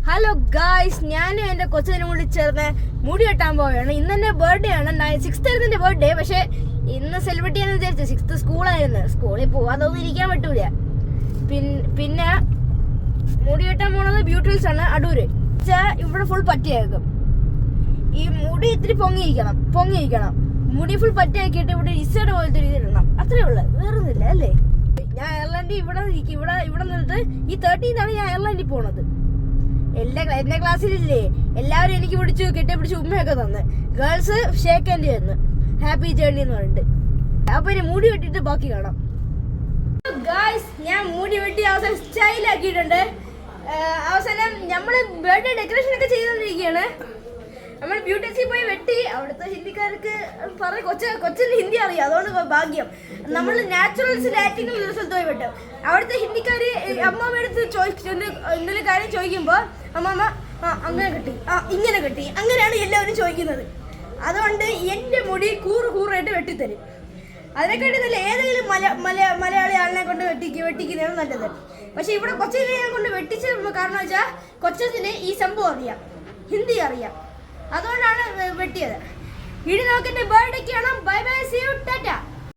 Hello guys, ഞാനും എൻ്റെ കൊച്ചിനും കൂടി ചേർന്ന് മുടി വെട്ടാൻ പോവുകയാണ്. ഇന്ന് എൻ്റെ ബർത്ത്ഡേ ആണ്. 6th ആയിരുന്നു എൻ്റെ ബർത്ത്ഡേ. പക്ഷേ ഇന്ന് സെലിബ്രേറ്റ് ചെയ്യാന്ന് വിചാരിച്ചു. 6th സ്കൂളായിരുന്നു. സ്കൂളിൽ പോവാതൊന്നും ഇരിക്കാൻ പറ്റൂല. പിന്നെ മുടി വെട്ടാൻ പോണത് ബ്യൂട്ടിൽസ് ആണ്, അടൂര്. ഇവിടെ ഫുൾ പറ്റിയാക്കും. ഈ മുടി ഇത്തിരി പൊങ്ങിയിരിക്കണം. മുടി ഫുൾ പറ്റിയാക്കിയിട്ട് ഇവിടെ ഇസയുടെ പോലത്തെ രീതി ഇടണം. അത്രേ ഉള്ളു, വേറൊന്നുമില്ല അല്ലേ. ഞാൻ അയർലൻഡിൽ ഇവിടെ നിന്നിട്ട് ഈ 13th ആണ് ഞാൻ അയർലൻഡിൽ പോണത്. എന്റെ ക്ലാസ്സിലില്ലേ എല്ലാവരും എനിക്ക് കെട്ടിപ്പിടിച്ച് ഉമ്മയൊക്കെ തന്ന്. ഗേൾസ് ഷേക്ക് ഹാൻഡ് തന്നു, ഹാപ്പി ജേർണി എന്ന് പറഞ്ഞിട്ട്. അപ്പൊ ഇനി മുടി വെട്ടിട്ട് ബാക്കി കാണാം. ഗായ്സ്, ഞാൻ മുടി വെട്ടി അവസാനം സ്റ്റൈലാക്കിയിട്ടുണ്ട്. അവസാനം നമ്മള് ബർത്ത്ഡേ ഡെക്കറേഷൻ ഒക്കെ ചെയ്തോണ്ടിരിക്കുകയാണ്. നമ്മൾ ബ്യൂട്ടീസിൽ പോയി വെട്ടി. അവിടുത്തെ ഹിന്ദിക്കാർക്ക് കൊച്ചിന് ഹിന്ദി അറിയാം, അതുകൊണ്ട് ഭാഗ്യം. നമ്മൾ നാച്ചുറൽസിന്റെ ആക്ടിങ് ഒരു സ്ഥലത്ത് പോയി വെട്ടും. അവിടുത്തെ ഹിന്ദിക്കാര് അമ്മമ്മയുടെ എന്തെങ്കിലും കാര്യം ചോദിക്കുമ്പോൾ അമ്മമ്മ അങ്ങനെ കെട്ടി, ഇങ്ങനെ കെട്ടി, അങ്ങനെയാണ് എല്ലാവരും ചോദിക്കുന്നത്. അതുകൊണ്ട് എൻ്റെ മുടി കൂറായിട്ട് വെട്ടിത്തരും. അതിനെക്കാട്ടി നല്ല ഏതെങ്കിലും മലയാളി ആളിനെ കൊണ്ട് വെട്ടിക്കുന്നതാണ് നല്ലത്. പക്ഷെ ഇവിടെ കൊച്ചിനെ ഞാൻ കൊണ്ട് വെട്ടിച്ച കാരണം വെച്ചാൽ കൊച്ചിന് ഈ സംഭവം അറിയാം, ഹിന്ദി അറിയാം, അതുകൊണ്ടാണ് വെട്ടിയത്. വീഡിയോ നോക്കിയിട്ട് ബർത്ത്ഡേക്ക് കാണാം. Bye bye, see you, Tata.